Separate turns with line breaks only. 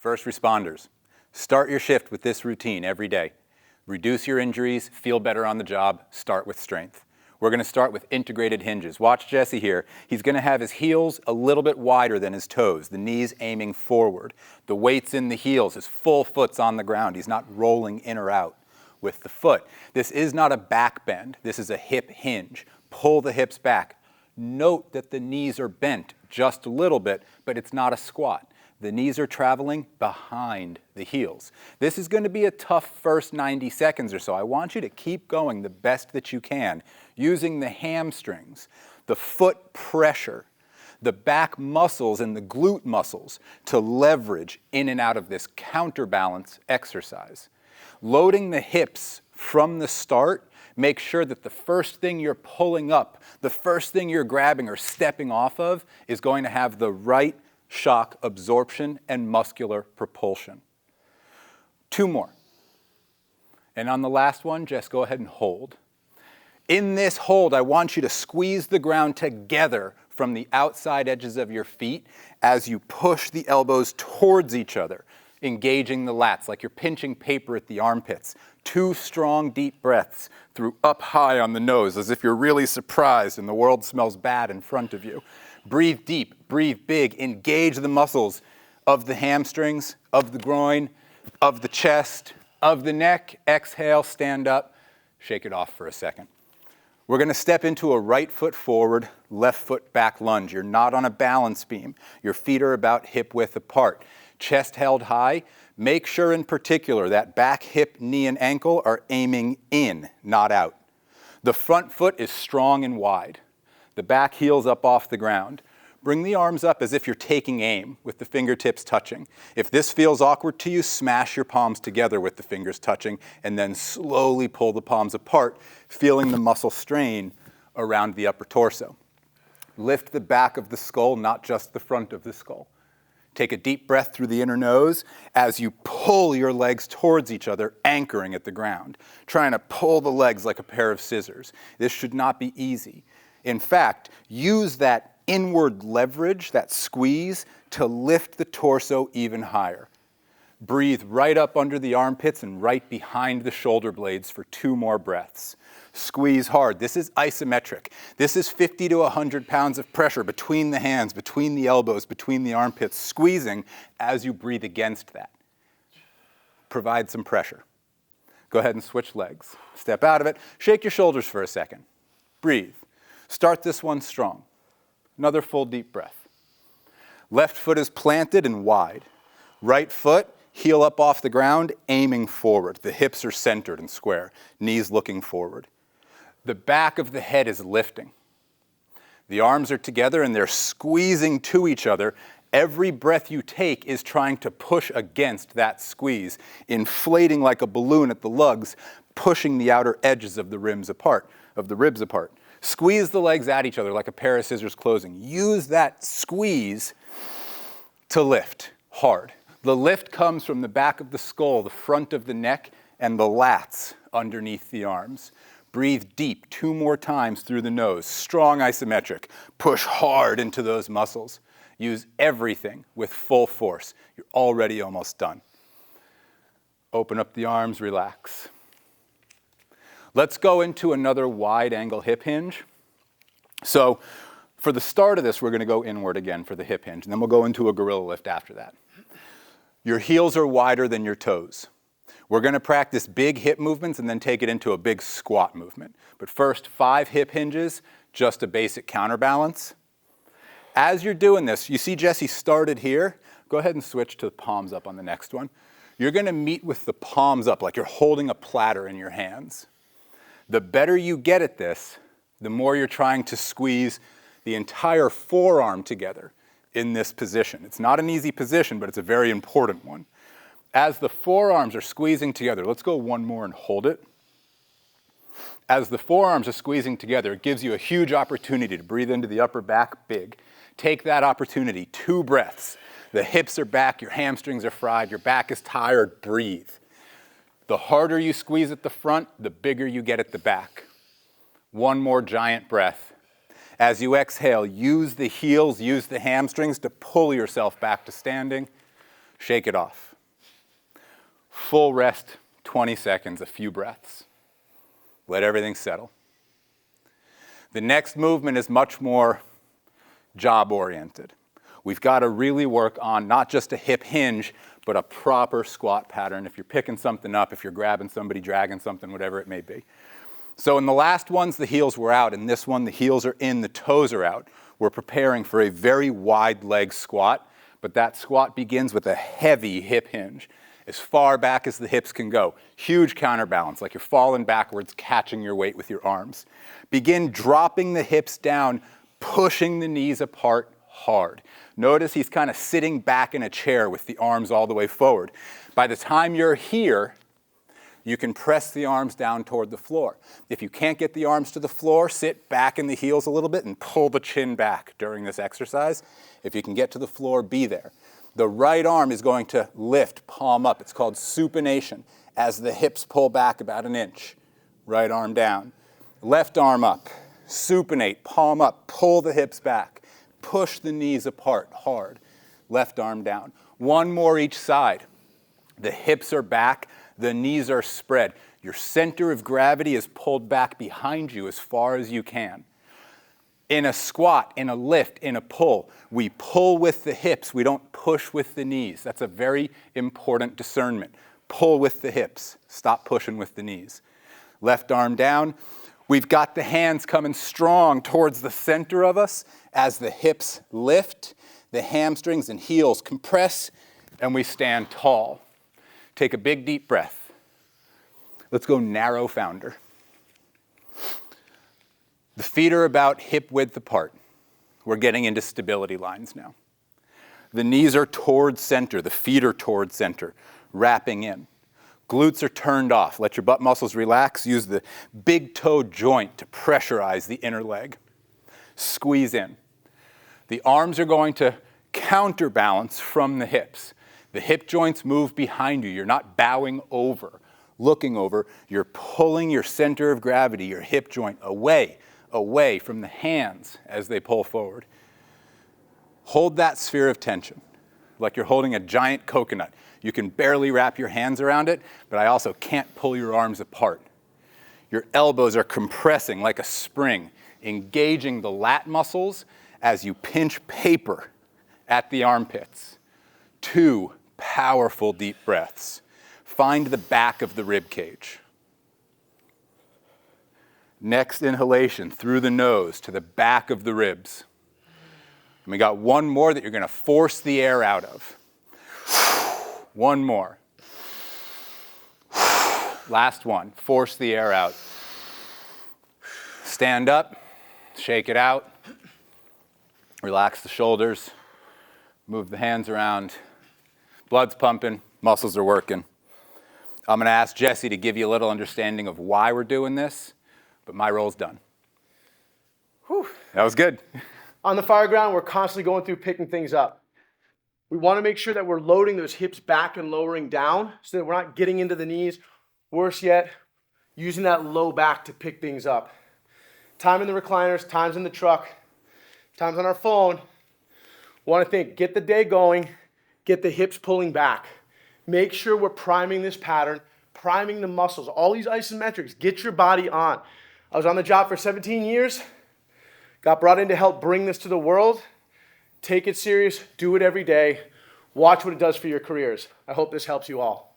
First responders, start your shift with this routine every day. Reduce your injuries, feel better on the job, start with strength. We're going to start with integrated hinges. Watch Jesse here. He's going to have his heels a little bit wider than his toes, the knees aiming forward. The weight's in the heels, his full foot's on the ground. He's not rolling in or out with the foot. This is not a back bend. This is a hip hinge. Pull the hips back. Note that the knees are bent just a little bit, but it's not a squat. The knees are traveling behind the heels. This is going to be a tough first 90 seconds or so. I want you to keep going the best that you can, using the hamstrings, the foot pressure, the back muscles and the glute muscles to leverage in and out of this counterbalance exercise. Loading the hips from the start, make sure that the first thing you're pulling up, the first thing you're grabbing or stepping off of is going to have the right shock absorption and muscular propulsion. 2 more. And on the last one, just go ahead and hold. In this hold, I want you to squeeze the ground together from the outside edges of your feet as you push the elbows towards each other, engaging the lats like you're pinching paper at the armpits. 2 strong, deep breaths through up high on the nose as if you're really surprised and the world smells bad in front of you. Breathe deep, breathe big, engage the muscles of the hamstrings, of the groin, of the chest, of the neck. Exhale, stand up, shake it off for a second. We're going to step into a right foot forward, left foot back lunge. You're not on a balance beam. Your feet are about hip width apart. Chest held high. Make sure in particular that back hip, knee, and ankle are aiming in, not out. The front foot is strong and wide. The back heel's up off the ground. Bring the arms up as if you're taking aim with the fingertips touching. If this feels awkward to you, smash your palms together with the fingers touching and then slowly pull the palms apart, feeling the muscle strain around the upper torso. Lift the back of the skull, not just the front of the skull. Take a deep breath through the inner nose as you pull your legs towards each other, anchoring at the ground, trying to pull the legs like a pair of scissors. This should not be easy. In fact, use that inward leverage, that squeeze, to lift the torso even higher. Breathe right up under the armpits and right behind the shoulder blades for 2 more breaths. Squeeze hard. This is isometric. This is 50 to 100 pounds of pressure between the hands, between the elbows, between the armpits, squeezing as you breathe against that. Provide some pressure. Go ahead and switch legs. Step out of it. Shake your shoulders for a second. Breathe. Start this one strong. Another full deep breath. Left foot is planted and wide. Right foot, heel up off the ground, aiming forward. The hips are centered and square, knees looking forward. The back of the head is lifting. The arms are together and they're squeezing to each other. Every breath you take is trying to push against that squeeze, inflating like a balloon at the lugs, pushing the outer edges of the ribs apart. Squeeze the legs at each other like a pair of scissors closing. Use that squeeze to lift hard. The lift comes from the back of the skull, the front of the neck, and the lats underneath the arms. Breathe deep 2 more times through the nose. Strong isometric. Push hard into those muscles. Use everything with full force. You're already almost done. Open up the arms, relax. Let's go into another wide angle hip hinge. So for the start of this, we're going to go inward again for the hip hinge, and then we'll go into a gorilla lift after that. Your heels are wider than your toes. We're going to practice big hip movements and then take it into a big squat movement. But first, 5 hip hinges, just a basic counterbalance. As you're doing this, you see Jessie started here. Go ahead and switch to the palms up on the next one. You're going to meet with the palms up like you're holding a platter in your hands. The better you get at this, the more you're trying to squeeze the entire forearm together in this position. It's not an easy position, but it's a very important one. As the forearms are squeezing together, let's go 1 more and hold it. As the forearms are squeezing together, it gives you a huge opportunity to breathe into the upper back big. Take that opportunity, 2 breaths. The hips are back, your hamstrings are fried, your back is tired, breathe. The harder you squeeze at the front, the bigger you get at the back. 1 more giant breath. As you exhale, use the heels, use the hamstrings to pull yourself back to standing. Shake it off. Full rest, 20 seconds, a few breaths. Let everything settle. The next movement is much more job-oriented. We've got to really work on not just a hip hinge, but a proper squat pattern. If you're picking something up, if you're grabbing somebody, dragging something, whatever it may be. So in the last ones, the heels were out. In this one, the heels are in, the toes are out. We're preparing for a very wide leg squat, but that squat begins with a heavy hip hinge, as far back as the hips can go. Huge counterbalance, like you're falling backwards, catching your weight with your arms. Begin dropping the hips down, pushing the knees apart hard. Notice he's kind of sitting back in a chair with the arms all the way forward. By the time you're here, you can press the arms down toward the floor. If you can't get the arms to the floor, sit back in the heels a little bit and pull the chin back during this exercise. If you can get to the floor, be there. The right arm is going to lift, palm up. It's called supination, as the hips pull back about an inch. Right arm down. Left arm up. Supinate, palm up, pull the hips back. Push the knees apart hard. Left arm down. One more each side. The hips are back. The knees are spread. Your center of gravity is pulled back behind you as far as you can. In a squat, in a lift, in a pull, we pull with the hips. We don't push with the knees. That's a very important discernment. Pull with the hips. Stop pushing with the knees. Left arm down. We've got the hands coming strong towards the center of us as the hips lift, the hamstrings and heels compress, and we stand tall. Take a big, deep breath. Let's go narrow founder. The feet are about hip width apart. We're getting into stability lines now. The knees are towards center. The feet are towards center, wrapping in. Glutes are turned off. Let your butt muscles relax. Use the big toe joint to pressurize the inner leg. Squeeze in. The arms are going to counterbalance from the hips. The hip joints move behind you. You're not bowing over, looking over. You're pulling your center of gravity, your hip joint, away from the hands as they pull forward. Hold that sphere of tension like you're holding a giant coconut. You can barely wrap your hands around it, but I also can't pull your arms apart. Your elbows are compressing like a spring, engaging the lat muscles as you pinch paper at the armpits. 2 powerful deep breaths. Find the back of the rib cage. Next inhalation through the nose to the back of the ribs. And we got one more that you're going to force the air out of. One more. Last one. Force the air out. Stand up. Shake it out. Relax the shoulders. Move the hands around. Blood's pumping, muscles are working. I'm going to ask Jessie to give you a little understanding of why we're doing this, but my role's done.
Whew.
That was good.
On the fire ground, we're constantly going through picking things up. We want to make sure that we're loading those hips back and lowering down so that we're not getting into the knees. Worse yet, using that low back to pick things up. Time in the recliners, times in the truck, times on our phone. Want to think, get the day going, get the hips pulling back. Make sure we're priming this pattern, priming the muscles, all these isometrics, get your body on. I was on the job for 17 years, got brought in to help bring this to the world. Take it serious, do it every day, watch what it does for your careers. I hope this helps you all.